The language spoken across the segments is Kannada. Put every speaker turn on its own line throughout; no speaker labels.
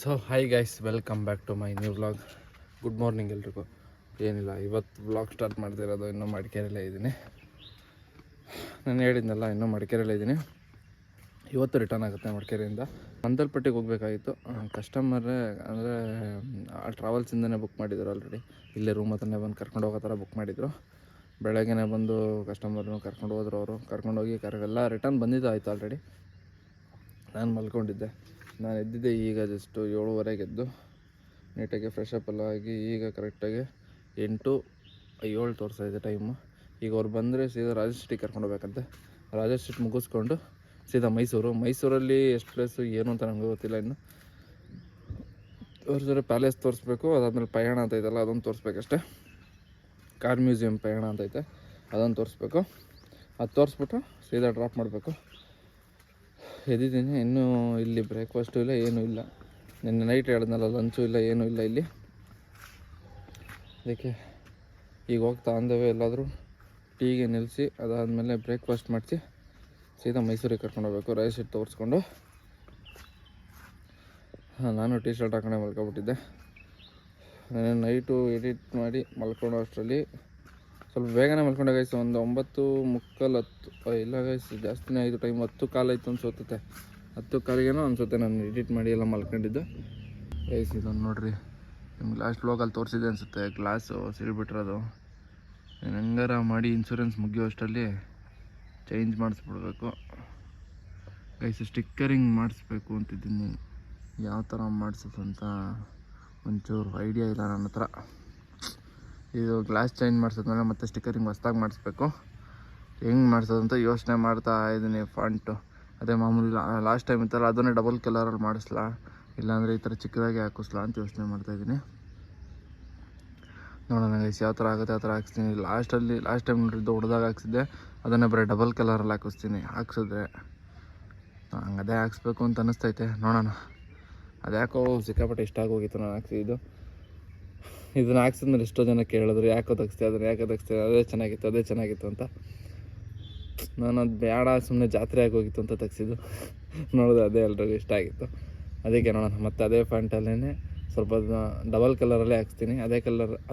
So hi guys, welcome back to my new vlog. Good morning ಎಲ್ರಿಗೂ. ಏನಿಲ್ಲ, ಇವತ್ತು ವ್ಲಾಗ್ ಸ್ಟಾರ್ಟ್ ಮಾಡ್ತಿರೋದು ಇನ್ನೂ ಮಡಿಕೇರಿಯಲ್ಲೇ ಇದ್ದೀನಿ. ನಾನು ಹೇಳಿದ್ನಲ್ಲ, ಇನ್ನೂ ಮಡಿಕೇರಿಯಲ್ಲೇ ಇದ್ದೀನಿ. ಇವತ್ತು ರಿಟರ್ನ್ ಆಗುತ್ತೆ ಮಡಿಕೇರಿಯಿಂದ. ಮಂದಲ್ಪಟ್ಟಿಗೆ ಹೋಗಬೇಕಾಗಿತ್ತು. ಕಸ್ಟಮರೇ ಅಂದರೆ ಆ ಟ್ರಾವೆಲ್ಸಿಂದನೇ ಬುಕ್ ಮಾಡಿದ್ರು ಆಲ್ರೆಡಿ. ಇಲ್ಲೇ ರೂಮ್ ಹತ್ರನೇ ಬಂದು ಕರ್ಕೊಂಡು ಹೋಗೋ ಥರ ಬುಕ್ ಮಾಡಿದರು. ಬೆಳಗ್ಗೆನೇ ಬಂದು ಕಸ್ಟಮರ್ನು ಕರ್ಕೊಂಡು ಹೋದ್ರು. ಅವರು ಕರ್ಕೊಂಡೋಗಿ ಎಲ್ಲ ರಿಟರ್ನ್ ಬಂದಿದ್ದು ಆಯಿತು ಆಲ್ರೆಡಿ. ನಾನು ಮಲ್ಕೊಂಡಿದ್ದೆ. ನಾನು ಎದ್ದಿದ್ದೆ ಈಗ ಜಸ್ಟು 7:30 ಎದ್ದು ನೀಟಾಗಿ ಫ್ರೆಶ್ ಅಪ್ ಎಲ್ಲ ಆಗಿ ಈಗ ಕರೆಕ್ಟಾಗಿ 8:07 ತೋರಿಸ್ತಾ ಇದೆ ಟೈಮು. ಈಗ ಅವ್ರು ಬಂದರೆ ಸೀದಾ ರಾಜ ಸಿಟಿಗೆ ಕರ್ಕೊಂಡು ಹೋಗ್ಬೇಕಂತೆ. ರಾಜ ಸಿಟಿ ಮುಗಿಸ್ಕೊಂಡು ಸೀದಾ ಮೈಸೂರಲ್ಲಿ ಎಷ್ಟು ಪ್ಲೇಸು ಏನು ಅಂತ ನಮಗೆ ಗೊತ್ತಿಲ್ಲ ಇನ್ನು. ತೋರಿಸಿದ್ರೆ ಪ್ಯಾಲೇಸ್ ತೋರಿಸ್ಬೇಕು, ಅದಾದಮೇಲೆ ಪಯಣ ಅಂತ ಐತಲ್ಲ ಅದೊಂದು ತೋರಿಸ್ಬೇಕಷ್ಟೆ. ಕಾರ್ ಮ್ಯೂಸಿಯಂ ಪಯಣ ಅಂತೈತೆ, ಅದೊಂದು ತೋರಿಸ್ಬೇಕು. ಅದು ತೋರಿಸ್ಬಿಟ್ಟು ಸೀದಾ ಡ್ರಾಪ್ ಮಾಡಬೇಕು. ಎದ್ದಿದ್ದೀನಿ. ಇನ್ನೂ ಇಲ್ಲಿ ಬ್ರೇಕ್ಫಾಸ್ಟು ಇಲ್ಲ, ಏನೂ ಇಲ್ಲ. ನಿನ್ನೆ ನೈಟ್ ಹೇಳಿದ್ನಲ್ಲ, ಲಂಚು ಇಲ್ಲ, ಏನೂ ಇಲ್ಲ ಇಲ್ಲಿ. ಅದಕ್ಕೆ ಈಗ ಹೋಗ್ತಾ ಅಂದವೇ ಎಲ್ಲಾದರೂ ಟೀಗೆ ನಿಲ್ಲಿಸಿ ಅದಾದಮೇಲೆ ಬ್ರೇಕ್ಫಾಸ್ಟ್ ಮಾಡಿಸಿ ಸೀದಾ ಮೈಸೂರಿಗೆ ಕರ್ಕೊಂಡು ಹೋಗ್ಬೇಕು. ರೈಸ್ ಶೀಟ್ ತೋರಿಸ್ಕೊಂಡು. ನಾನು ಟೀ ಶರ್ಟ್ ಹಾಕೊಂಡೆ ಮಲ್ಕೊಬಿಟ್ಟಿದ್ದೆ. ನಾನು ನೈಟು ಎಡಿಟ್ ಮಾಡಿ ಮಲ್ಕೊಳ್ಳೋ ಅಷ್ಟರಲ್ಲಿ ಸ್ವಲ್ಪ ಬೇಗನೆ ಮಲ್ಕೊಂಡೆ ಗೈಸ್. ಒಂದು 9:45 10 ಇಲ್ಲ ಗೈಸ್, ಜಾಸ್ತಿನೇ ಆಯಿತು ಟೈಮ್. 10:15 ಆಯಿತು ಅನ್ಸುತ್ತೆ. 10:15 ಅನಿಸುತ್ತೆ ನಾನು ಎಡಿಟ್ ಮಾಡಿ ಎಲ್ಲ ಮಲ್ಕೊಂಡಿದ್ದು ಗೈಸ್. ಇದೊಂದು ನೋಡಿರಿ, ನಿಮ್ಗೆ ಲಾಸ್ಟ್ ವ್ಲಾಗಲ್ಲಿ ತೋರಿಸಿದೆ ಅನಿಸುತ್ತೆ. ಗ್ಲಾಸು ಸಿಲ್ಬಿಟ್ಟಿರೋದು. ನಾನು ಹೆಂಗಾರ ಮಾಡಿ ಇನ್ಶೂರೆನ್ಸ್ ಮುಗಿಯೋ ಅಷ್ಟರಲ್ಲಿ ಚೇಂಜ್ ಮಾಡಿಸ್ಬಿಡ್ಬೇಕು ಗೈಸ್. ಸ್ಟಿಕ್ಕರಿಂಗ್ ಮಾಡಿಸ್ಬೇಕು ಅಂತಿದ್ದೀನಿ. ಯಾವ ಥರ ಮಾಡಿಸೋದು ಅಂತ ಒಂಚೂರು ಐಡಿಯಾ ಇಲ್ಲ ನನ್ನ ಹತ್ರ. ಇದು ಗ್ಲಾಸ್ ಚೇಂಜ್ ಮಾಡಿಸಿದ್ಮೇಲೆ ಮತ್ತೆ ಸ್ಟಿಕ್ಕರಿಂಗ್ ಹೊಸ್ದಾಗಿ ಮಾಡಿಸ್ಬೇಕು. ಹೆಂಗೆ ಮಾಡಿಸೋದು ಅಂತ ಯೋಚನೆ ಮಾಡ್ತಾ ಇದ್ದೀನಿ. ಫಾಂಟು ಅದೇ ಮಾಮೂಲಿ ಲಾಸ್ಟ್ ಟೈಮ್ ಇತ್ತಲ್ಲ, ಅದನ್ನೇ ಡಬಲ್ ಕಲರಲ್ಲಿ ಮಾಡಿಸ್ಲಾ, ಇಲ್ಲಾಂದರೆ ಈ ಥರ ಚಿಕ್ಕದಾಗಿ ಹಾಕಿಸ್ಲಾ ಅಂತ ಯೋಚನೆ ಮಾಡ್ತಾಯಿದ್ದೀನಿ. ನೋಡೋಣ ಗೈಸ್, ಯಾವ ಥರ ಆಗುತ್ತೆ ಆ ಥರ ಹಾಕ್ಸ್ತೀನಿ. ಲಾಸ್ಟ್ ಟೈಮ್ ನೋಡಿದ್ದು ದೊಡ್ಡದಾಗಿ ಹಾಕ್ಸಿದ್ದೆ, ಅದನ್ನೇ ಬರೀ ಡಬಲ್ ಕಲರಲ್ಲಿ ಹಾಕಿಸಿದ್ರೆ ಹಂಗೆ ಅದೇ ಹಾಕ್ಸ್ಬೇಕು ಅಂತ ಅನ್ನಿಸ್ತೈತೆ. ನೋಡೋಣ. ಅದ್ಯಾಕೋ ಸಿಕ್ಕಾಪಟ್ಟೆ ಇಷ್ಟ ಆಗೋಗಿತ್ತು ನಾನು ಹಾಕ್ಸಿದ್ದು. ಇದನ್ನು ಹಾಕ್ಸಿದ್ಮೇಲೆ ಎಷ್ಟೋ ಜನ ಕೇಳಿದ್ರು, ಯಾಕೋ ತೆಗಿಸ್ತೀಯ ಅದೇ ಚೆನ್ನಾಗಿತ್ತು ಅಂತ. ನಾನು ಅದು ಬೇಡ, ಸುಮ್ಮನೆ ಜಾತ್ರೆ ಆಗೋಗಿತ್ತು ಅಂತ ತೆಗ್ಸಿದ್ದು. ನೋಡಿದೆ ಅದೇ ಎಲ್ರಿಗೂ ಇಷ್ಟ ಆಗಿತ್ತು. ಅದಕ್ಕೆ ನೋಡೋಣ, ಮತ್ತು ಅದೇ ಫಾಂಟಲ್ಲೇ ಸ್ವಲ್ಪ ಡಬಲ್ ಕಲರಲ್ಲೇ ಹಾಕ್ಸ್ತೀನಿ.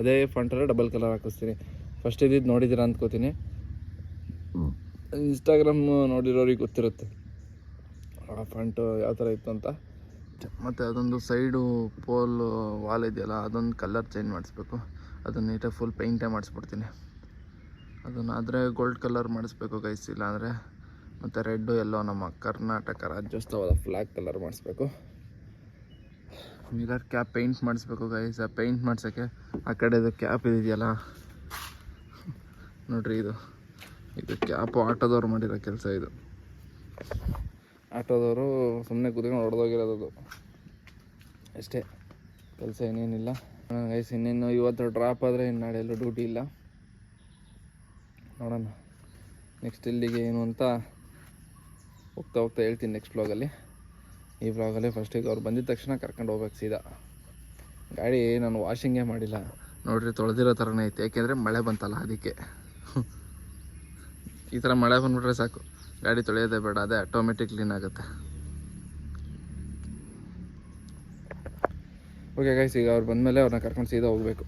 ಅದೇ ಫಾಂಟಲ್ಲೇ ಡಬಲ್ ಕಲರ್ ಹಾಕಿಸ್ತೀನಿ. ಫಸ್ಟ್ ಇದ್ದಿದ್ದು ನೋಡಿದ್ದೀರಾ ಅಂದ್ಕೋತೀನಿ. ಇನ್ಸ್ಟಾಗ್ರಾಮ್ ನೋಡಿರೋರಿಗೆ ಗೊತ್ತಿರುತ್ತೆ ಆ ಫಾಂಟು ಯಾವ ಥರ ಇತ್ತು ಅಂತ. ಮತ್ತು ಅದೊಂದು ಸೈಡು ಪೋಲ್ ವಾಲ್ ಇದೆಯಲ್ಲ, ಅದೊಂದು ಕಲರ್ ಚೇಂಜ್ ಮಾಡಿಸ್ಬೇಕು. ಅದನ್ನು ನೀಟಾಗಿ ಫುಲ್ ಪೇಂಟೇ ಮಾಡಿಸ್ಬಿಡ್ತೀನಿ. ಅದನ್ನಾದರೆ ಗೋಲ್ಡ್ ಕಲರ್ ಮಾಡಿಸ್ಬೇಕು ಗೈಸ್, ಇಲ್ಲಾಂದರೆ ಮತ್ತು ರೆಡ್ಡು ಎಲ್ಲೋ ನಮ್ಮ ಕರ್ನಾಟಕ ರಾಜ್ಯೋತ್ಸವದ ಫ್ಲ್ಯಾಗ್ ಕಲರ್ ಮಾಡಿಸ್ಬೇಕು. ಮಿರರ್ ಕ್ಯಾಪ್ ಪೇಂಟ್ ಮಾಡಿಸ್ಬೇಕು ಗೈಸ್. ಆ ಪೇಂಟ್ ಮಾಡ್ಸೋಕ್ಕೆ ಆ ಕಡೆದು ಕ್ಯಾಪ್ ಇದೆಯಲ್ಲ ನೋಡಿರಿ, ಇದು ಕ್ಯಾಪು ಆಟೋದವ್ರು ಮಾಡಿರೋ ಕೆಲಸ. ಇದು ಆಟೋದವರು ಸುಮ್ಮನೆ ಕೂತ್ಕೊಂಡು ಹೊಡೆದೋಗಿರೋದು ಅಷ್ಟೇ, ಕೆಲಸ ಏನೇನಿಲ್ಲ ಗೈಸ್. ಇನ್ನೇನು ಇವತ್ತು ಡ್ರಾಪ್ ಆದರೆ ಇನ್ನು ನಾಳೆ ಎಲ್ಲೂ ಡ್ಯೂಟಿ ಇಲ್ಲ. ನೋಡೋಣ ನೆಕ್ಸ್ಟ್ ಇಲ್ಲಿಗೆ ಏನು ಅಂತ ಹೋಗ್ತಾ ಹೇಳ್ತೀನಿ ನೆಕ್ಸ್ಟ್ ವ್ಲಾಗಲ್ಲಿ. ಈ ವ್ಲಾಗಲ್ಲಿ ಫಸ್ಟಿಗೆ ಅವ್ರು ಬಂದಿದ್ದ ತಕ್ಷಣ ಕರ್ಕೊಂಡು ಹೋಗ್ಬೇಕು ಸೀದಾ. ಗಾಡಿ ನಾನು ವಾಷಿಂಗೇ ಮಾಡಿಲ್ಲ ನೋಡಿರಿ, ತೊಳೆದಿರೋ ಥರನೇ ಐತೆ. ಯಾಕೆಂದರೆ ಮಳೆ ಬಂತಲ್ಲ ಅದಕ್ಕೆ. ಈ ಥರ ಮಳೆ ಬಂದುಬಿಟ್ರೆ ಸಾಕು, ಗಾಡಿ ತೊಳೆಯೋದೇ ಬೇಡ, ಅದೇ ಆಟೋಮೆಟಿಕ್ ಕ್ಲೀನ್ ಆಗುತ್ತೆ. ಓಕೆ ಗೈಸ್, ಈಗ ಅವ್ರು ಬಂದಮೇಲೆ ಅವ್ರನ್ನ ಕರ್ಕೊಂಡು ಸೀದಾ ಹೋಗಬೇಕು.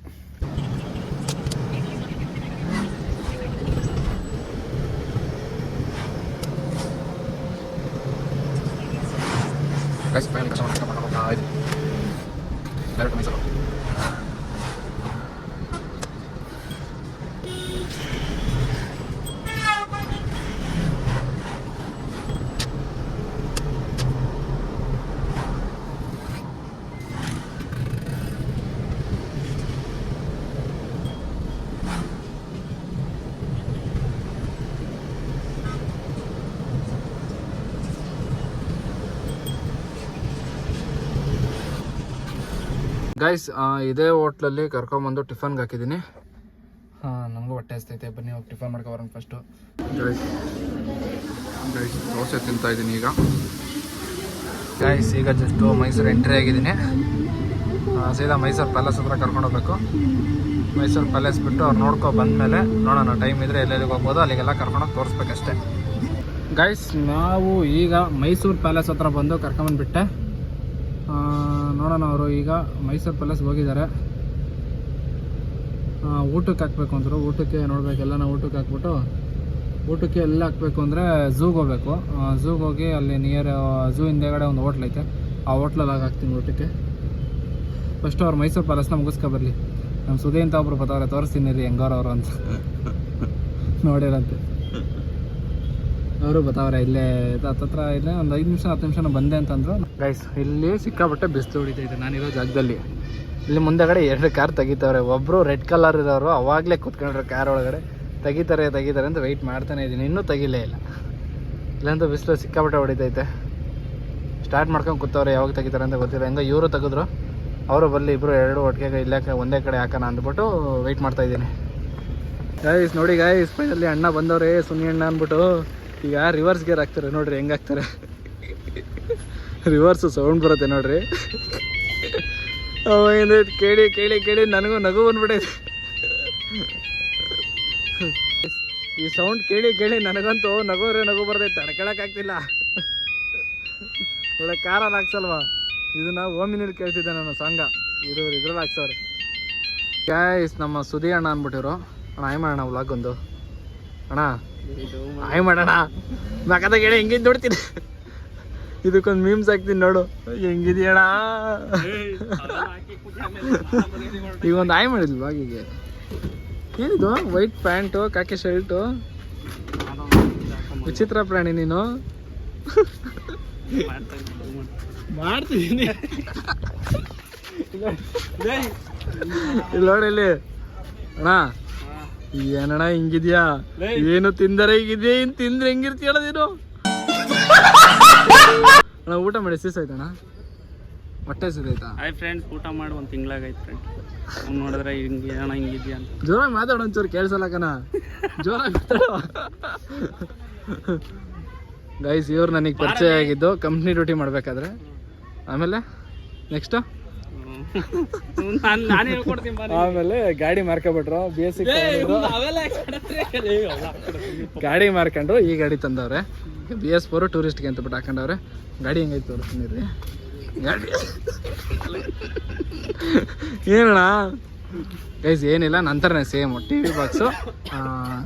ಗೈಸ್, ಇದೇ ಹೋಟ್ಲಲ್ಲಿ ಕರ್ಕೊಂಬಂದು ಟಿಫನ್ಗೆ ಹಾಕಿದ್ದೀನಿ. ನಮಗೂ ಹೊಟ್ಟೆ ಹಸ್ತೈತೆ, ಬನ್ನಿ ಹೋಗಿ ಟಿಫನ್ ಮಾಡ್ಕೊಬರೋಣ ಫಸ್ಟು. ಗೈಸ್ ದೋಸೆ ತಿಂತಾಯಿದ್ದೀನಿ ಈಗ. ಗೈಸ್ ಈಗ ಜಸ್ಟು ಮೈಸೂರು ಎಂಟ್ರಿ ಆಗಿದ್ದೀನಿ. ಸೀದಾ ಮೈಸೂರು ಪ್ಯಾಲೇಸ್ ಹತ್ರ ಕರ್ಕೊಂಡು ಹೋಗ್ಬೇಕು. ಮೈಸೂರು ಪ್ಯಾಲೇಸ್ ಬಿಟ್ಟು ಅವ್ರು ನೋಡ್ಕೊ ಬಂದಮೇಲೆ ನೋಡೋಣ, ಟೈಮ್ ಇದ್ದರೆ ಎಲ್ಲೆಲ್ಲಿಗೆ ಹೋಗ್ಬೋದು ಅಲ್ಲಿಗೆಲ್ಲ ಕರ್ಕೊಂಡೋಗಿ ತೋರಿಸ್ಬೇಕಷ್ಟೆ. ಗೈಸ್ ನಾವು ಈಗ ಮೈಸೂರು ಪ್ಯಾಲೇಸ್ ಹತ್ರ ಬಂದು ಕರ್ಕೊಂಬಂದುಬಿಟ್ಟೆ. ನೋಡೋಣ
ನೋಡೋಣ. ಅವರು ಈಗ ಮೈಸೂರು ಪ್ಯಾಲೇಸ್ಗೆ ಹೋಗಿದ್ದಾರೆ. ಊಟಕ್ಕೆ ಹಾಕ್ಬೇಕು ಅಂದರು. ಊಟಕ್ಕೆ ನೋಡ್ಬೇಕು, ಎಲ್ಲನ ಊಟಕ್ಕೆ ಹಾಕ್ಬಿಟ್ಟು ಊಟಕ್ಕೆ ಎಲ್ಲ ಹಾಕ್ಬೇಕು ಅಂದರೆ ಝೂಗೆ ಹೋಗ್ಬೇಕು. ಝೂಗೆ ಹೋಗಿ ಅಲ್ಲಿ ನಿಯರ್ ಝೂ ಹಿಂದೆಗಡೆ ಒಂದು ಹೋಟ್ಲ್ ಐತೆ, ಆ ಹೋಟ್ಲಲ್ಲಿ ಹಾಕ್ತೀನಿ ಊಟಕ್ಕೆ. ಫಸ್ಟು ಅವ್ರು ಮೈಸೂರು ಪ್ಯಾಲೇಸ್ನ ಮುಗಿಸ್ಕೊ ಬರಲಿ. ನಮ್ಮ ಸುದಿ ಅಂತ ಒಬ್ರು ಬರ್ತಾವ್ರೆ, ತೋರಿಸ್ತೀನಿ ರೀ ಹೆಂಗವ್ರು ಅಂತ ನೋಡಿರಂತೆ. ಅವರು ಬರ್ತಾವ್ರೆ ಇಲ್ಲೇ ಹತ್ತತ್ರ, ಇಲ್ಲೇ ಒಂದು 5 ನಿಮಿಷ 10 ನಿಮಿಷ ಬಂದೆ ಅಂತಂದ್ರು. ಗೈಸ್ ಇಲ್ಲಿ ಸಿಕ್ಕಾಪಟ್ಟೆ ಬಿಸಿಲು ಹೊಡಿತೈತೆ ನಾನಿರೋ ಜಾಗದಲ್ಲಿ. ಇಲ್ಲಿ ಮುಂದೆಗಡೆ 2 ಕಾರ್ ತೆಗಿತಾವ್ರೆ. ಒಬ್ಬರು ರೆಡ್ ಕಲರ್ ಇರೋರು ಅವಾಗಲೇ ಕೂತ್ಕೊಂಡ್ರೆ ಕಾರ್ ಒಳಗಡೆ ತೆಗಿತಾರೆ ಅಂತ ವೆಯ್ಟ್ ಮಾಡ್ತಾನೆ ಇದ್ದೀನಿ, ಇನ್ನೂ ತೆಗಿಲೇ ಇಲ್ಲ. ಇಲ್ಲಂತೂ ಬಿಸಿಲು ಸಿಕ್ಕಾಪಟ್ಟೆ ಹೊಡಿತೈತೆ. ಸ್ಟಾರ್ಟ್ ಮಾಡ್ಕೊಂಡು ಕೂತವ್ರೆ, ಯಾವಾಗ ತೆಗಿತಾರೆ ಅಂತ ಗೊತ್ತಿಲ್ಲ. ಹೆಂಗೋ ಇವರು ತೆಗೆದ್ರು, ಅವರು ಬರಲಿ, ಇಬ್ಬರು 2 ಒಟ್ಟಿಗೆ ಇಲ್ಲೇ ಒಂದೇ ಕಡೆ ಹಾಕೋಣ ಅಂದ್ಬಿಟ್ಟು ವೆಯ್ಟ್ ಮಾಡ್ತಾಯಿದ್ದೀನಿ. ಗೈಸ್ ನೋಡಿ ಗೈಸ್, ಫೈನಲಿ ಅಣ್ಣ ಬಂದವ್ರೆ, ಸುನಿ ಅಣ್ಣ ಅಂದ್ಬಿಟ್ಟು. ಈಗ ರಿವರ್ಸ್ ಗೇರ್ ಹಾಕ್ತಾರೆ ನೋಡ್ರಿ, ಹೆಂಗೆ ಹಾಕ್ತಾರೆ. ರಿವರ್ಸು ಸೌಂಡ್ ಬರುತ್ತೆ ನೋಡ್ರಿ. ಕೇಳಿ ಕೇಳಿ ಕೇಳಿ ನನಗೂ ನಗು ಬಂದ್ಬಿಟ್ಟೈತೆ. ಈ ಸೌಂಡ್ ಕೇಳಿ ಕೇಳಿ ನನಗಂತೂ ನಗು ಬರ್ತೈತೆ, ತಡ್ಕೊಳಕ್ಕಾಗ್ತಿಲ್ಲ. ಒಳ್ಳೆ ಕಾರಲ್ಲಿ ಹಾಕ್ಸಲ್ವಾ, ಇದನ್ನ ಓಮಿನಲ್ಲಿ ಕೇಳ್ತಿದ್ದೆ ನಾನು ಸಾಂಗ. ಇದ್ರಲ್ಲಿ ಹಾಕ್ಸವ್ರೆ ಗೈಸ್. ನಮ್ಮ ಸುದಿ ಅಣ್ಣ ಅಂದ್ಬಿಟ್ಟಿರು. ಅಣ್ಣ ಆಯ್ ಮಾಡೋಣ ವ್ಲಾಗ್ ಒಂದು. ಅಣ್ಣ ಆಯ್ ಮಾಡೋಣ, ಮಕದಾಗ ಹೇಳಿ ಹೆಂಗಿದ್ದು ನೋಡ್ತೀನಿ. ಇದಕ್ಕೊಂದು ಮೀಮ್ಸ್ ಹಾಕ್ತೀನಿ ನೋಡು, ಹೆಂಗಿದೆಯಣ್ಣ. ಈಗ ಒಂದು ಆಯ್ ಮಾಡಿದ್ವಿ ಬಾಗಿಗೆ. ಏನಿದು ವೈಟ್ ಪ್ಯಾಂಟು, ಕಾಕಿ ಶರ್ಟು, ವಿಚಿತ್ರ ಪ್ರಾಣಿ ನೀನು. ಮಾಡ್ತಿದ್ದೀನಿ ಇಲ್ಲಿ ನೋಡಿ. ಇಲ್ಲಿ ಅಣ್ಣ ಏನಣ್ಣ ಹಿಂಗಿದ್ಯಾ, ಏನು ತಿಂದರೆ ಹೀಗಿದ್ಯಾ, ಏನು ತಿಂದ್ರೆ ಹೆಂಗಿರ್ತೀಯಣ್ಣ ನೀನು. ಅಣ್ಣ ಊಟ ಮಾಡಿ ಆಯ್ತಣ್ಣ, ಹೊಟ್ಟೆ ಸಿದೈತಾ?
ಹಾಯ್ ಫ್ರೆಂಡ್ಸ್, ಊಟ ಮಾಡಿ 1 ತಿಂಗಳಾಗೈತೆ ಫ್ರೆಂಡ್. ಅವ್ನು ನೋಡಿದ್ರೆ ಹಿಂಗೆ ಅಣ್ಣ ಹಿಂಗಿದ್ಯಾ ಅಂತ.
ಜೋರಾಗಿ ಮಾತಾಡೋ ಒಂಚೂರು ಕೇಳಿಸಲ್ಲಕನ, ಜೋರಾಗಿ ಮಾತಾಡೋ. ಗೈಸ್ ಇವ್ರು ನನಗೆ ಪರಿಚಯ ಆಗಿದ್ದು ಕಂಪ್ನಿ ಡ್ಯೂಟಿ ಮಾಡ್ಬೇಕಾದ್ರೆ. ಆಮೇಲೆ ನೆಕ್ಸ್ಟು
ನಾನು ಹೇಳ್ಕೊಡ್ತೀನಿ.
ಆಮೇಲೆ ಗಾಡಿ ಮಾರ್ಕೊಬಿಟ್ರು, BSc ಗಾಡಿ ಮಾರ್ಕೊಂಡ್ರು, ಈ ಗಾಡಿ ತಂದವ್ರೆ. BS4 ಟೂರಿಸ್ಟ್ಗೆ ಅಂತ ಬಿಟ್ಟು ಹಾಕೊಂಡವ್ರೆ. ಗಾಡಿ ಹೆಂಗೈತೆ ತೋರಿಸ್ತೀನಿ ರೀ. ಗಾಡಿ ಏನಣ್ಣ ಗೈಸ್ ಏನಿಲ್ಲ, ನಂತರನೇ ಸೇಮು TV ಬಾಕ್ಸು,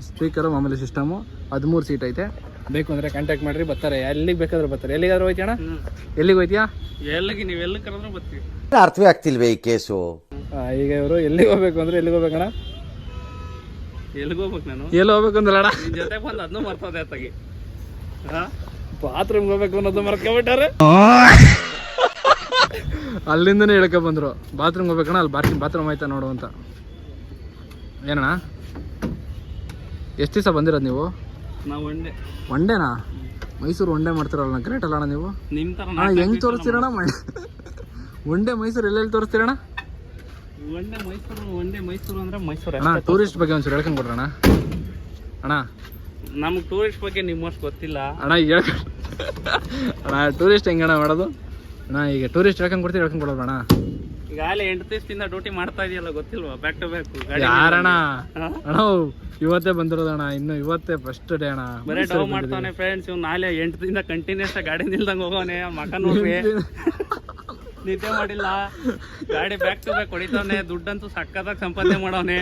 ಸ್ಪೀಕರು, ಮಾಮೂಲಿ ಸಿಸ್ಟಮು. 13 ಸೀಟ್ ಐತೆ. ಬೇಕು ಅಂದರೆ ಕಾಂಟ್ಯಾಕ್ಟ್ ಮಾಡಿರಿ, ಬರ್ತಾರೆ. ಎಲ್ಲಿಗೆ ಬೇಕಾದ್ರೂ ಬರ್ತಾರೆ. ಎಲ್ಲಿಗಾದ್ರೂ ಹೋಯ್ತೀಯಣ್ಣ? ಎಲ್ಲಿಗೆ ಹೋಯ್ತೀಯಾ?
ಎಲ್ಲಿಗೆ ನೀವು ಎಲ್ಲಿ ಕರೆದ್ರೂ ಬರ್ತೀವಿ.
ಅರ್ಥವೇ ಆಗ್ತಿಲ್ವೇ ಈ ಕೇಸು.
ಈಗ ಇವರು ಎಲ್ಲಿಗೆ ಹೋಗ್ಬೇಕು ಅಂದರೆ ಎಲ್ಲಿಗೆ ಹೋಗ್ಬೇಕಣ್ಣ?
ಎಲ್ಲಿಗೆ ಹೋಗ್ಬೇಕು ನಾನು?
ಎಲ್ಲಿ ಹೋಗ್ಬೇಕು ಅಂದಲ್ಲಣ್ಣ,
ಜೊತೆಗೆ ಬಂದು ಅದನ್ನೂ ಮರ್ತೋದೆ ಅತ್ತಾಗಿ.
ಬಾತ್ರೂಮ್ಗೆ ಹೋಗ್ಬೇಕು ಅನ್ನೋದು ಮರ್ಕೊಬಿಟ್ಟಾರೆ. ಅಲ್ಲಿಂದನೇ ಹೇಳ್ಕೊ ಬಂದರು, ಬಾತ್ರೂಮ್ಗೆ ಹೋಗ್ಬೇಕಣ್ಣ, ಅಲ್ಲಿ ಬಾತ್ರೂಮ್ ಆಯ್ತಾ ನೋಡು ಅಂತ. ಏನಣ್ಣ ಎಷ್ಟು ದಿವಸ ಬಂದಿರೋದು ನೀವು?
ನಾವು
ಒಂಡೇನಾ? ಮೈಸೂರು ಒಂಡೆ ಮಾಡ್ತಿರಲ್ಲ, ಗ್ರೇಟ್ ಅಲ್ಲ ಅಣ್ಣ ನೀವು.
ನಿಮ್ಮ ಥರ
ಅಣ್ಣ ಹೆಂಗೆ ತೋರಿಸ್ತೀರಣ್ಣ ಒಂಡೆ ಮೈಸೂರು ಎಲ್ಲೆಲ್ಲಿ ತೋರಿಸ್ತೀರಣ್ಣ?
ಒಂದೇ ಮೈಸೂರು ಅಂದ್ರೆ ಮೈಸೂರು
ಅಣ್ಣ. ಟೂರಿಸ್ಟ್ ಬಗ್ಗೆ ಒಂಚೂರು ಹೇಳ್ಕೊಂಡು ಕೊಡ್ರಣ್ಣ. ಅಣ್ಣ
ನಮ್ಗೆ ಟೂರಿಸ್ಟ್ ಬಗ್ಗೆ ನಿಮ್ಮಷ್ಟು ಗೊತ್ತಿಲ್ಲ
ಅಣ್ಣ. ಅಣ್ಣ ಟೂರಿಸ್ಟ್ ಹೆಂಗಣ್ಣ ಮಾಡೋದು ಅಣ್ಣ? ಈಗ ಟೂರಿಸ್ಟ್ ಹೇಳ್ಕೊಂಡು ಕೊಡ್ತೀವಿ, ಹೇಳ್ಕೊಂಡು ಕೊಡೋಣ ಅಣ್ಣ.
ಈಗ ಅಲ್ಲಿ 8 ದಿವಸದಿಂದ ಡ್ಯೂಟಿ ಮಾಡ್ತಾ ಇದೆಯಲ್ಲ, ಗೊತ್ತಿಲ್ವಾ? Back to back.
ಯಾರಣ್ಣ? ಅಣ್ಣ ಇವತ್ತೇ ಬಂದಿರೋದಣ್ಣ, ಇನ್ನು ಇವತ್ತೇ ಫಸ್ಟ್ ಡೇ ಅಣ್ಣ.
ಬರೇ ಡವ್ ಮಾಡ್ತಾನೆ ಫ್ರೆಂಡ್ಸ್. ಇವ್ ನಾಳೆ 8 ದಿನದಿಂದ ಕಂಟಿನ್ಯೂಸ್ ಗಾಡಿ ನಿಲ್ದಂಗೆ ಹೋಗೋನೆ. ಮಕ ನೋಡ್ರಿ, ನಿದ್ದೆ ಮಾಡಿಲ್ಲ, ಗಾಡಿ ಬ್ಯಾಕ್ ಟು ಬ್ಯಾಕ್ ಹೊಡಿತಾವನೆ. ದುಡ್ಡಂತೂ ಸಕ್ಕತ್ತಾಗಿ ಸಂಪಾದನೆ ಮಾಡೋನೆ.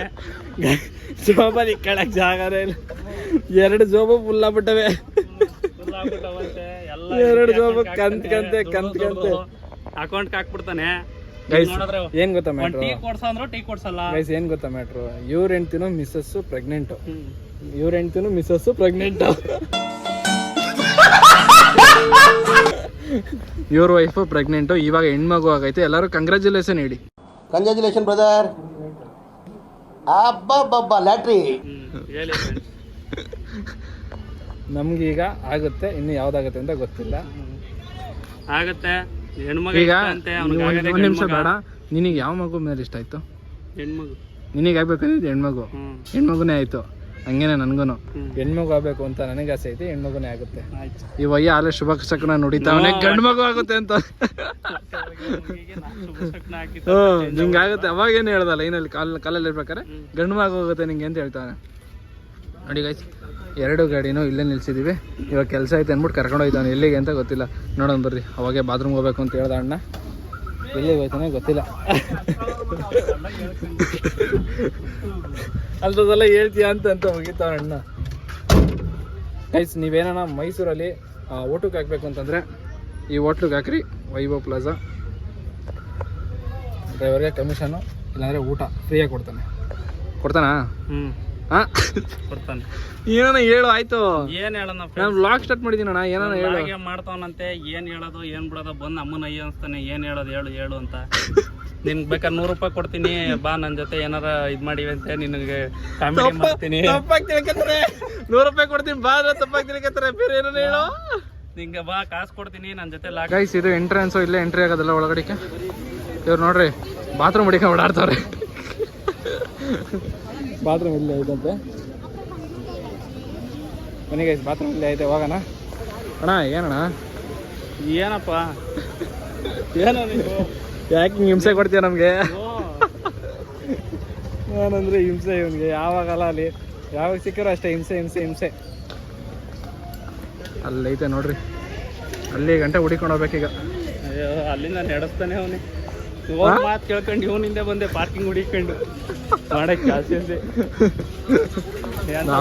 ಜೋಬಲ್ಲಿ ಇಕ್ಕಳಕ್ ಜಾಗನೇ ಇಲ್ಲ. 2 ಜೋಬು ಫುಲ್ ಆಗ್ಬಿಟ್ಟವೆ. 2 ಜೋಬು ಕಂತೆ
ಅಕೌಂಟ್ಗೆ ಹಾಕ್ಬಿಡ್ತಾನೆ.
ಏನ್ ಗೊತ್ತಾ ಮ್ಯಾಟ್ರು?
ಟೀ ಕೊಡ್ಸ ಅಂದ್ರು ಟೀ ಕೊಡ್ಸಲ್ಲ.
ಗೈಸ್ ಏನ್ ಗೊತ್ತಾ ಮ್ಯಾಟ್ರು? ಇವ್ರ ಹೆಂಡ್ತಿನೂ ಮಿಸ್ಸಸ್ಸು ಪ್ರೆಗ್ನೆಂಟು. ಇವ್ರ ಹೆಂಡ್ತಿನೂ ಮಿಸ್ಸಸ್ಸು ಪ್ರೆಗ್ನೆಂಟು. ಇವ್ರ ವೈಫು ಪ್ರೆಗ್ನೆಂಟು. ಇವಾಗ ಹೆಣ್ಮಗು ಆಗೈತೆ. ಎಲ್ಲರೂ ಕಂಗ್ರ್ಯಾಚುಲೇಷನ್ ಹೇಳಿ.
Congratulation brother. ಅಬ್ಬಬ್ಬಬ್ಬ ಲ್ಯಾಟ್ರಿ.
ಹೇಳಿ
ನಮ್ಗೀಗ ಆಗುತ್ತೆ, ಇನ್ನು ಯಾವ್ದಾಗುತ್ತೆ ಅಂತ ಗೊತ್ತಿಲ್ಲ.
ಆಗತ್ತೆ.
ಈಗ ಒಂದ್ ನಿಮಿಷ ಬೇಡ, ನಿನಗೆ ಯಾವ ಮಗು ಮೇಲೆ ಇಷ್ಟ ಆಯ್ತು?
ಹೆಣ್ಮಗು.
ನಿನಗೆ ಆಗ್ಬೇಕಂದ್ರೆ ಹೆಣ್ಮಗುನೇ ಆಯ್ತು. ಹಂಗೇನೆ ನನ್ಗೂನು ಹೆಣ್ಮಗು ಆಗ್ಬೇಕು ಅಂತ ನನಗೆ ಆಸೆ ಐತಿ. ಹೆಣ್ಮಗುನೇ ಆಗುತ್ತೆ. ಈ ವಯ್ಯ ಆಲೆ ಶುಭ ಶಕನ ನುಡಿತಾವನೆ, ಗಂಡು ಮಗು ಆಗುತ್ತೆ ಅಂತ. ನಿಂಗಾಗುತ್ತೆ. ಅವಾಗೇನು ಹೇಳ್ದಲ್ಲ, ಲೈನಲ್ಲಿ ಕಾಲಲ್ಲಿ ಇರ್ಬೇಕಾರೆ ಗಂಡು ಮಗು ಹೋಗುತ್ತೆ ನಿಂಗೆ ಅಂತ ಹೇಳ್ತಾನೆ. ನೋಡಿ ಗೈಸ್, 2 ಗಾಡಿನೂ ಇಲ್ಲೇ ನಿಲ್ಸಿದೀವಿ. ಇವಾಗ ಕೆಲಸ ಐತೆ ಅಂದ್ಬಿಟ್ಟು ಕರ್ಕೊಂಡು ಹೋಯ್ತಾನೆ. ಎಲ್ಲಿಗೆ ಅಂತ ಗೊತ್ತಿಲ್ಲ, ನೋಡೋಣ ಬರ್ರಿ. ಅವಾಗೆ ಬಾತ್ರೂಮ್ಗೆ ಹೋಗ್ಬೇಕು ಅಂತ ಹೇಳ್ದ ಅಣ್ಣ. ಎಲ್ಲಿಗೆ ಹೋಯ್ತಾನೆ ಗೊತ್ತಿಲ್ಲ. ಅಲ್ದಲ್ಲ ಹೇಳ್ತೀಯ ಅಂತ ಹೋಗಿತ್ತಾವ ಅಣ್ಣ. ಗೈಸ್ ನೀವೇನ ಮೈಸೂರಲ್ಲಿ ಊಟಕ್ಕೆ ಹಾಕ್ಬೇಕು ಅಂತಂದರೆ ಈ ಹೋಟ್ಲಿಗೆ ಹಾಕ್ರಿ, ವೈಭವ್ ಪ್ಲಾಜಾ. ಡ್ರೈವರ್ಗೆ ಕಮಿಷನು, ಇಲ್ಲಾಂದರೆ ಊಟ ಫ್ರೀಯಾಗಿ ಕೊಡ್ತಾನಾ? ಹಾಂ
ಕೊಡ್ತಾನೆ.
ಏನಾನ ಹೇಳು ಆಯ್ತು.
ಏನ್ ಹೇಳೋಣ,
ನಾನು ವ್ಲಾಗ್ ಸ್ಟಾರ್ಟ್ ಮಾಡಿದ್ದೀನಿ ಅಣ್ಣ. ಏನಾನ ಹೇಳು.
ಮಾಡ್ತಾವನಂತೆ. ಏನ್ ಹೇಳೋದು ಏನ್ ಬಿಡೋದು, ಬಂದು ಅಮ್ಮನ ಅಯ್ಯ ಅನ್ಸ್ತಾನೆ. ಏನ್ ಹೇಳೋದು ಹೇಳು ಅಂತ. ನಿನ್ಗೆ ಬೇಕಾದ್ರೆ 100 ರೂಪಾಯಿ ಕೊಡ್ತೀನಿ, ಬಾ ನನ್ನ ಜೊತೆ ಏನಾರ ಇದ್ ಮಾಡಿವಿ ಅಂತ ನಿನಗೆ ಕಾಮಿಡಿ ಮಾಡ್ತೀನಿ.
ತಪ್ಪಾಗಿ ತಿಳ್ಕೊತಾರೆ. 100 ರೂಪಾಯಿ ಕೊಡ್ತೀನಿ ಬಾ ಅಂದ್ರೆ ತಪ್ಪಾಗಿ ತಿಳ್ಕೊತಾರೆ. ಬೇರೆ ಏನಾನ ಹೇಳು.
ನಿಂಗೆ ಬಾ ಕಾಸು ಕೊಡ್ತೀನಿ ನನ್ನ ಜೊತೆ.
ಗೈಸ್ ಇದು ಎಂಟ್ರೆನ್ಸು, ಇಲ್ಲೇ ಎಂಟ್ರಿ ಆಗೋದಲ್ಲ ಒಳಗಡೆಗೆ. ಇವ್ರು ನೋಡ್ರಿ ಬಾತ್ರೂಮ್ ಹುಡುಕೊಂಡು ಓಡಾಡ್ತಾವ್ರೆ. ಬಾತ್ರೂಮ್ ಇಲ್ಲೇ ಐತಂತೆ. ಮನೆಗೆ ಬಾತ್ರೂಮ್ ಇಲ್ಲೇ ಐತೆ, ಹೋಗೋಣ ಅಣ್ಣ. ಏನಣ್ಣ
ಏನಪ್ಪ ಏನೋ ನೀವು
ಯಾಕೆ ಹಿಂಗೆ ಹಿಂಸೆ ಕೊಡ್ತೀಯ ನಮಗೆ? ಏನಂದ್ರೆ ಹಿಂಸೆ ಇವನಿಗೆ ಯಾವಾಗಲ್ಲ, ಅಲ್ಲಿ ಯಾವಾಗ ಸಿಕ್ಕಿರೋ ಅಷ್ಟೇ ಹಿಂಸೆ. ಅಲ್ಲೈತೆ ನೋಡ್ರಿ, ಅಲ್ಲಿ ಗಂಟೆ ಹುಡಿಕೊಂಡು ಹೋಗ್ಬೇಕೀಗ.
ಅಯ್ಯೋ ಅಲ್ಲಿಂದ ನಡೆಸ್ತಾನೆ ಅವನೇ. ಮಾತು ಕೇಳ್ಕೊಂಡು ಇವನಿಂದ ಬಂದೆ ಪಾರ್ಕಿಂಗ್ ಹುಡಿಕೊಂಡು ಮಾಡಕ್ಕೆ ಆಸೆ.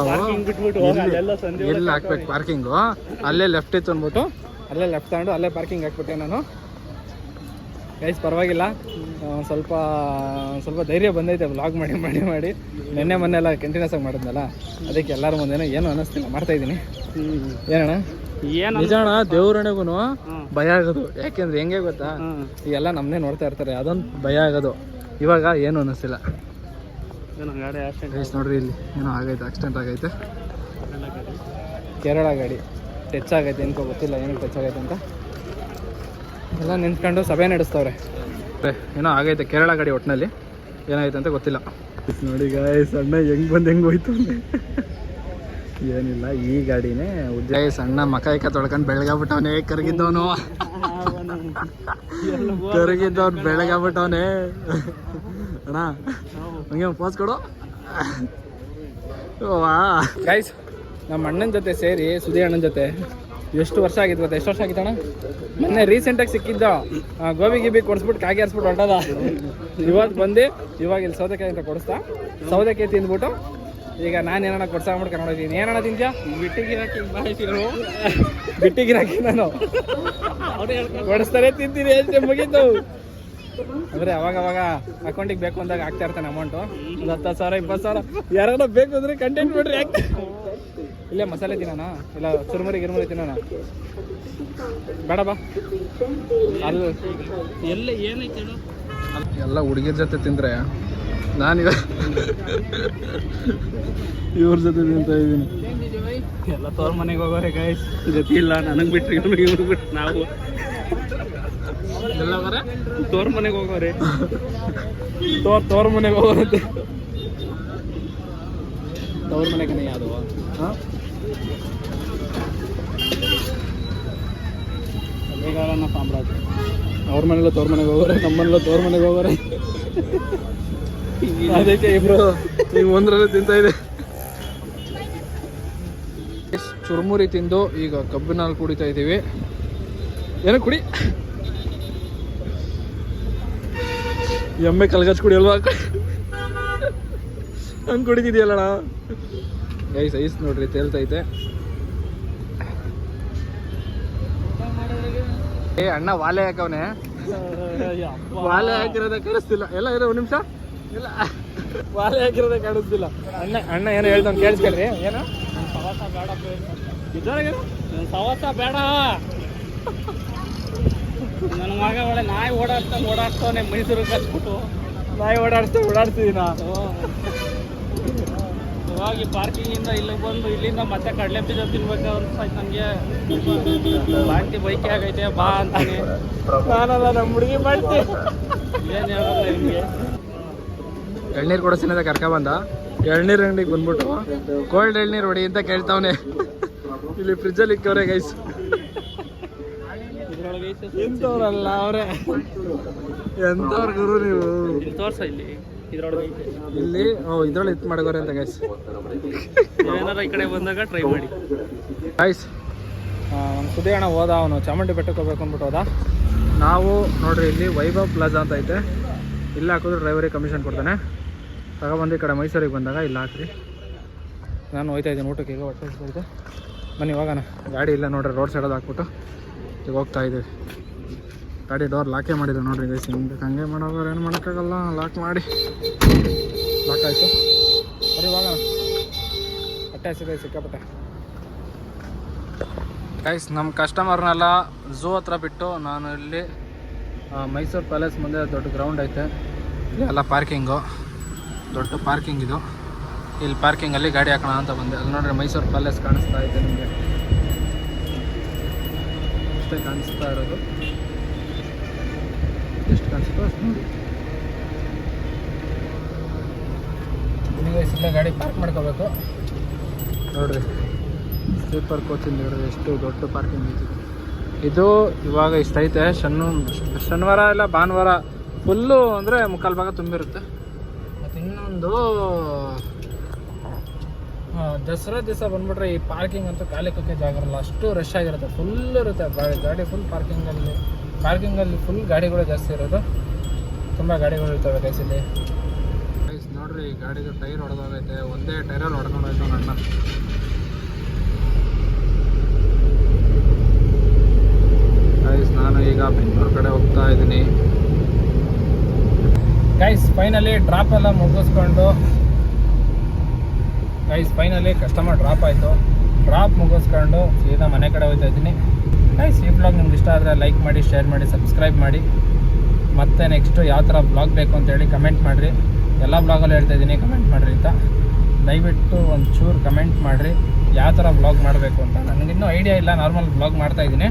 ಪಾರ್ಕಿಂಗ್ ಬಿಟ್ಬಿಟ್ಟು ಹೋಗಲ್ಲ. ಸಂಜೆ
ಎಲ್ಲಿ ಹಾಕ್ಬೇಕು ಪಾರ್ಕಿಂಗು? ಅಲ್ಲೇ ಲೆಫ್ಟ್ ಇತ್ತು ಅಂದ್ಬಿಟ್ಟು ಅಲ್ಲೇ ಲೆಫ್ಟ್ ತಗೊಂಡು ಅಲ್ಲೇ ಪಾರ್ಕಿಂಗ್ ಹಾಕ್ಬಿಟ್ಟೆ ನಾನು. ಗೈಸ್ ಪರವಾಗಿಲ್ಲ, ಸ್ವಲ್ಪ ಧೈರ್ಯ ಬಂದೈತೆ ವ್ಲಾಗ್ ಮಾಡಿ. ನೆನ್ನೆ ಮೊನ್ನೆ ಎಲ್ಲ ಕಂಟಿನ್ಯೂಸ್ ಆಗಿ ಮಾಡಿದ್ನಲ್ಲ, ಅದಕ್ಕೆ ಎಲ್ಲರ ಮುಂದೆನೋ ಏನು ಅನ್ನಿಸ್ತಿಲ್ಲ, ಮಾಡ್ತಾಯಿದ್ದೀನಿ. ಏನಣ್ಣ ನಿಜ ಅಣ್ಣ, ದೇವ್ರಣೆಗೂ ಭಯ ಆಗೋದು. ಯಾಕೆಂದ್ರೆ ಹೆಂಗೆ ಗೊತ್ತಾ, ಈಗೆಲ್ಲ ನಮ್ಮನ್ನೇ ನೋಡ್ತಾ ಇರ್ತಾರೆ, ಅದೊಂದು ಭಯ ಆಗೋದು. ಇವಾಗ ಏನು ಅನ್ನಿಸ್ತಿಲ್ಲ. ಗೈಸ್ ನೋಡ್ರಿ, ಇಲ್ಲಿ ಏನೋ ಆಗೈತೆ, ಆಕ್ಸಿಡೆಂಟ್ ಆಗೈತೆ. ಕೇರಳ ಗಾಡಿ ಟಚ್ ಆಗೈತೆ, ಏನಕ್ಕೋ ಗೊತ್ತಿಲ್ಲ ಏನಕ್ಕೆ ಟಚ್ ಆಗೈತೆ ಅಂತ. ಎಲ್ಲ ನಿಂತ್ಕೊಂಡು ಸಭೆ ನಡೆಸ್ತವ್ರೆ. ಏನೋ ಆಗೈತೆ ಕೇರಳ ಗಾಡಿ ಒಟ್ಟಿನಲ್ಲಿ. ಏನಾಯ್ತು ಅಂತ ಗೊತ್ತಿಲ್ಲ. ನೋಡಿ ಗಾಯ್ಸ್, ಅಣ್ಣ ಹೆಂಗೆ ಹೋಯ್ತು. ಏನಿಲ್ಲ, ಈ ಗಾಡಿನೇ ಗೈಸ್. ಅಣ್ಣ ಮಕ ತೊಳ್ಕೊಂಡು ಬೆಳಗಾಗ್ಬಿಟ್ಟವನೇ. ಕರಗಿದ್ದವನು ಬೆಳಗಾಗ್ಬಿಟ್ಟವನೇ. ಅಣ್ಣ ಹಂಗೆ ಪೋಸ್ ಕೊಡು. ಗೈಸ್ ನಮ್ಮ ಅಣ್ಣನ ಜೊತೆ ಸೇರಿ ಸುದಿ ಅಣ್ಣನ ಜೊತೆ ಎಷ್ಟು ವರ್ಷ ಆಗಿತ್ತು ಗೊತ್ತಾ? ಎಷ್ಟು ವರ್ಷ ಆಗಿತ್ತಣ್ಣ? ಮೊನ್ನೆ ರೀಸೆಂಟಾಗಿ ಸಿಕ್ಕಿದ್ದ. ಗೋಬಿ ಕೊಡಿಸ್ಬಿಟ್ಟು ಕಾಗಿ ಹರಿಸ್ಬಿಟ್ಟು ಹೊಂಟದ. ಇವತ್ತು ಬಂದು ಇವಾಗ ಇಲ್ಲಿ ಸೌದೆಕಾಯಿ ಅಂತ ಕೊಡಿಸ್ತಾ, ಸೌದೆಕಾಯಿ ತಿಂದ್ಬಿಟ್ಟು ಈಗ ನಾನು ಏನಾರ ಕೊಡ್ಸಾಗ್ಬಿಟ್ಟು ಕರ್ಕೊಂಡೋಗ್ತೀನಿ. ಏನಣ್ಣ ತಿಂತ್ಯಾ? ಬಿಟ್ಟಿಗಿರಾಕಿ ನಾನು ಕೊಡಿಸ್ತಾರೆ, ತಿಂತೀನಿ ಅಷ್ಟೇ, ಮುಗೀತು. ಅಂದರೆ ಅವಾಗ ಅಕೌಂಟಿಗೆ ಬೇಕು ಅಂದಾಗ ಹಾಕ್ತಾ ಇರ್ತಾನೆ ಅಮೌಂಟು. ಒಂದು 10,000 20,000 ಯಾರಾದ್ರೂ ಬೇಕು ಅಂದರೆ ಕಂಟೆಂಟ್ ಬಿಡ್ರಿ ಆಗ್ತಾ. ಇಲ್ಲೇ ಮಸಾಲೆ ತಿನ್ನೋಣ, ಇಲ್ಲ ಚುರುಮುರಿ ಗಿರುಮುರಿ ತಿನ್ನೋಣ? ಬೇಡ ಬಾ. ಅಲ್ಲಿ ಎಲ್ಲ ಹುಡುಗಿರ ಜೊತೆ ತಿಂದರೆ, ನಾನೀಗ ಇವ್ರ ಜೊತೆ ತಿಂತಾ ಇದ್ದೀನಿ.
ಎಲ್ಲ ತೋರ್ ಮನೆಗೆ ಹೋಗೋರೆ ಗೈಸ್. ಗೊತ್ತಿಲ್ಲ ನನಗೆ ಬಿಟ್ರಿ ಇವ್ರಿಗೆ ಬಿಟ್ಟು ನಾವು
ಎಲ್ಲ ಬರ
ತೋರ್ ಮನೆಗೆ ಹೋಗೋರೆ.
ತೋರ್ ಮನೆಗೆ ಹೋಗೋರಂತೆ. ತವ್ರ ಮನೆಗೆ ಯಾವುದು? ಹಾಂ,
ಬೇಗಾರನ ಸಾಮ್ರಾಜ್ಯ.
ಅವ್ರ ಮನೆಲ್ಲ ತೋರ್ ಮನೆಗೆ ಹೋಗೋರೆ, ನಮ್ಮ ಮನೆಲ್ಲ ತೋರ್ ಮನೆಗೆ ಹೋಗೋರೆ. ಅದಕ್ಕೆ ಇಬ್ರು ಈಗ ಒಂದರಲ್ಲೇ ತಿಂತಾ ಇದೆ. ಚುರುಮುರಿ ತಿಂದು ಈಗ ಕಬ್ಬಿನ ಹಾಲು ಕುಡಿತಾ ಇದ್ದೀವಿ. ಏನೋ ಕುಡಿ, ಎಮ್ಮೆ ಕಲ್ಗಚ್ ಕುಡಿ ಅಲ್ವಾ? ಹಂಗೆ ಕುಡಿತಿದ್ಯಲ್ಲಣ್ಣ. ಐಸ್ ನೋಡ್ರಿ ತೇಲ್ತೈತೆ. ಏ ಅಣ್ಣ ವಾಲೆ ಹಾಕವನೆ, ವಾಲೆ ಹಾಕಿರೋದೇ ಕಾಣಿಸ್ತಿಲ್ಲ. ಎಲ್ಲ ಇರೋ ಒಂದು ನಿಮಿಷ, ಇಲ್ಲ ವಾಲೆ ಹಾಕಿರೋದೇ ಕಾಣಿಸ್ತಿಲ್ಲ. ಅಣ್ಣ ಏನೋ ಹೇಳ್ದವ್ನು ಕೇಳಿಸ್ಕೊಳ್ರಿ. ಏನೋ
ಸವಾಸ ಬೇಡ. ನನ್ನ ಮಗ ಒಳ್ಳೆ ನಾಯಿ ಓಡಾಡ್ತಾನೆ ಮೈಸೂರಿಗೆ ಕಚ್ಬಿಟ್ಟು.
ನಾಯಿ ಓಡಾಡ್ತಿದ್ದೀನ.
ಇವಾಗ ಪಾರ್ಕಿಂಗಿಂದ ಇಲ್ಲಿಗೆ ಬಂದು ಇಲ್ಲಿಂದ ಮತ್ತೆ ಕಡಲೆ ಬೀಜ ತಿನ್ಬೇಕು ಅನ್ಸಾಯ್ತು ನನಗೆ. ಬಾಂತಿ ಬೈಕಿ ಆಗೈತೆ ಬಾ ಅಂತಾನೆ.
ನಾನಲ್ಲ, ನಮ್ಮ ಹುಡುಗಿ ಮಾಡ್ತೀನಿ.
ಏನು ಹೇಳೋಲ್ಲ ನಿಮಗೆ.
ಎಳ್ನೀರು ಕೊಡಿಸ್ತೀನಿ ಅಂತ ಕರ್ಕೊಬಂದ. ಎಳ್ನೀರು ಅಂಗಡಿಗೆ ಬಂದ್ಬಿಟ್ಟು ಕೋಲ್ಡ್ ಎಳ್ನೀರು ಹೊಡಿ ಅಂತ ಕೇಳ್ತಾವನೆ. ಇಲ್ಲಿ ಫ್ರಿಜ್ಜಲ್ಲಿ ಇಕ್ಕವ್ರೆ ಗೈಸ್. ಎಂಥವ್ರಲ್ಲ ಅವರೇ, ಎಂಥವ್ರ ಗುರು ನೀವು.
ತೋರ್ಸ ಇಲ್ಲಿ ಇದ್ರೊಳಗೆ
ಇಲ್ಲಿ ಇದ್ರೊಳಗೆ ಇದು ಮಾಡೋರೆ ಅಂತ ಗೈಸ್.
ಏನಾರ ಈ ಕಡೆ ಬಂದಾಗ ಟ್ರೈ ಮಾಡಿ
ಗೈಸ್. ಒಂದು ಸುದಿಯಣ್ಣ ಹೋದ, ಅವನು ಚಾಮುಂಡಿ ಬೆಟ್ಟಕ್ಕೆ ಹೋಗ್ಬೇಕು ಅಂದ್ಬಿಟ್ಟು ಹೋದ. ನಾವು ನೋಡ್ರಿ ಇಲ್ಲಿ ವೈಭವ್ ಪ್ಲಾಜಾ ಅಂತ ಐತೆ, ಇಲ್ಲಿ ಹಾಕಿದ್ರೆ ಡ್ರೈವರಿಗೆ ಕಮಿಷನ್ ಕೊಡ್ತಾನೆ. ತಗೊಬಂದು ಈ ಕಡೆ ಮೈಸೂರಿಗೆ ಬಂದಾಗ ಇಲ್ಲಿ ಹಾಕ್ರಿ. ನಾನು ಹೋಗ್ತಾ ಇದ್ದೀನಿ ಊಟಕ್ಕೆ, ಈಗ ಹೊಟ್ಟೆ ಹಸಿದೈತೆ. ಬನ್ನಿ ಹೋಗೋಣ. ಗಾಡಿ ಇಲ್ಲ ನೋಡ್ರಿ, ರೋಡ್ ಸೈಡಲ್ಲಿ ಹಾಕ್ಬಿಟ್ಟು ಈಗ ಹೋಗ್ತಾ ಇದ್ದೀವಿ. ಗಾಡಿ ಡೋರ್ ಲಾಕೇ ಮಾಡಿದ್ರು ನೋಡ್ರಿ ಗೈಸ್. ಹಿಂಗೆ ಹಂಗೆ ಮಾಡೋರು ಏನು ಮಾಡೋಕ್ಕಾಗಲ್ಲ, ಲಾಕ್ ಮಾಡಿ ಲಾಕ್ ಆಯಿತು. ಬರೀ ಹೋಗೋಣ, ಹೊಟ್ಟೆ ಹಸಿದೆ ಸಿಕ್ಕಾಪಟ್ಟೆ. ಗೈಸ್ ನಮ್ಮ ಕಸ್ಟಮರ್ನೆಲ್ಲ ಝೂ ಹತ್ರ ಬಿಟ್ಟು ನಾನು ಇಲ್ಲಿ ಮೈಸೂರು ಪ್ಯಾಲೇಸ್ ಮುಂದೆ ದೊಡ್ಡ ಗ್ರೌಂಡ್ ಐತೆ, ಎಲ್ಲ ಪಾರ್ಕಿಂಗು, ದೊಡ್ಡ ಪಾರ್ಕಿಂಗ್ ಇದು. ಇಲ್ಲಿ ಪಾರ್ಕಿಂಗಲ್ಲಿ ಗಾಡಿ ಹಾಕೋಣ ಅಂತ ಬಂದೆ. ಅಲ್ಲಿ ನೋಡ್ರಿ ಮೈಸೂರು ಪ್ಯಾಲೇಸ್ ಕಾಣಿಸ್ತಾ ಐತೆ ನಿಮಗೆ, ಅಷ್ಟೇ ಕಾಣಿಸ್ತಾ ಇರೋದು. ಎಷ್ಟು ಕಾಣಿಸುತ್ತೋ ಅಷ್ಟು ನೋಡಿ. ಇಲ್ಲೇ ಗಾಡಿ ಪಾರ್ಕ್ ಮಾಡ್ಕೋಬೇಕು ನೋಡ್ರಿ. ಸ್ಲೀಪರ್ ಕೋಚಿಂದ ನೋಡ್ರಿ ಎಷ್ಟು ದೊಡ್ಡ ಪಾರ್ಕಿಂಗ್ ಐತಿ ಇದು. ಇವಾಗ ಇಷ್ಟೈತೆ. ಶನಿವಾರ ಇಲ್ಲ ಭಾನುವಾರ ಫುಲ್ಲು ಅಂದರೆ ಮುಕ್ಕಾಲು ಭಾಗ ತುಂಬಿರುತ್ತೆ. ಮತ್ತು ಇನ್ನೊಂದು ದಸರಾ ದಿವಸ ಬಂದ್ಬಿಟ್ರೆ ಈ ಪಾರ್ಕಿಂಗ್ ಅಂತೂ ಕಾಲಿಕ್ಕೆ ಜಾಗ ಇರಲ್ಲ, ಅಷ್ಟು ರಶ್ ಆಗಿರುತ್ತೆ, ಫುಲ್ ಇರುತ್ತೆ ಗಾಡಿ. ಫುಲ್ ಪಾರ್ಕಿಂಗಲ್ಲಿ ಫುಲ್ ಗಾಡಿಗಳು ಜಾಸ್ತಿ ಇರೋದು, ತುಂಬ ಗಾಡಿಗಳು ಇರ್ತವೆ ಗೈಸ್ ಇಲ್ಲಿ. ಗೈಸ್ ನೋಡ್ರಿ ಗಾಡಿದು ಟೈರ್ ಹೊಡೆದೋಗೈತೆ, ಒಂದೇ ಟೈರಲ್ಲಿ ಹೊಡ್ಕೊಂಡು ಹೋಯ್ತು ನನ್ನ. ಗೈಸ್ ನಾನು ಈಗ ಬೆಂಗಳೂರು ಕಡೆ ಹೋಗ್ತಾ ಇದ್ದೀನಿ. ಗೈಸ್ ಫೈನಲಿ ಡ್ರಾಪ್ ಎಲ್ಲ ಮುಗಿಸ್ಕೊಂಡು ಕಸ್ಟಮರ್ ಡ್ರಾಪ್ ಆಯಿತು. ಡ್ರಾಪ್ ಮುಗಿಸ್ಕೊಂಡು ಸೀದಾ ಮನೆ ಕಡೆ ಹೋಗ್ತಾ ಇದ್ದೀನಿ. ಗೈಸ್ ಈ ಬ್ಲಾಗ್ ನಿಮ್ಗೆ ಇಷ್ಟ ಆದರೆ ಲೈಕ್ ಮಾಡಿ, ಶೇರ್ ಮಾಡಿ, ಸಬ್ಸ್ಕ್ರೈಬ್ ಮಾಡಿ. ಮತ್ತು ನೆಕ್ಸ್ಟು ಯಾವ ಥರ ಬ್ಲಾಗ್ ಬೇಕು ಅಂತೇಳಿ ಕಮೆಂಟ್ ಮಾಡಿರಿ. ಎಲ್ಲ ಬ್ಲಾಗಲ್ಲೂ ಹೇಳ್ತಾ ಇದ್ದೀನಿ ಕಮೆಂಟ್ ಮಾಡಿರಿ ಅಂತ. ದಯವಿಟ್ಟು ಒಂಚೂರು ಕಮೆಂಟ್ ಮಾಡಿರಿ ಯಾವ ಥರ ಬ್ಲಾಗ್ ಮಾಡಬೇಕು ಅಂತ. ನನಗಿನ್ನೂ ಐಡಿಯಾ ಇಲ್ಲ, ನಾರ್ಮಲ್ ಬ್ಲಾಗ್ ಮಾಡ್ತಾಯಿದ್ದೀನಿ.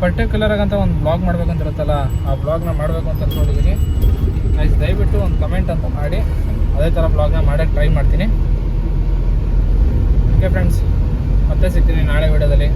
ಪರ್ಟಿಕ್ಯುಲರಾಗಿ ಅಂತ ಒಂದು ಬ್ಲಾಗ್ ಮಾಡ್ಬೇಕಂತ ಇರುತ್ತಲ್ಲ, ಆ ಬ್ಲಾಗ್ನ ಮಾಡಬೇಕು ಅಂತ ಅಂದ್ಕೊಂಡಿದ್ದೀನಿ. ಗೈಸ್ ದಯವಿಟ್ಟು ಒಂದು ಕಮೆಂಟ್ ಅಂತ ಮಾಡಿ, ಅದೇ ಥರ ಬ್ಲಾಗ್ನ ಮಾಡೋಕ್ಕೆ ಟ್ರೈ ಮಾಡ್ತೀನಿ. ಓಕೆ ಫ್ರೆಂಡ್ಸ್, ಮತ್ತೆ ಸಿಗ್ತೀನಿ ನಾಳೆ ವಿಡಿಯೋದಲ್ಲಿ.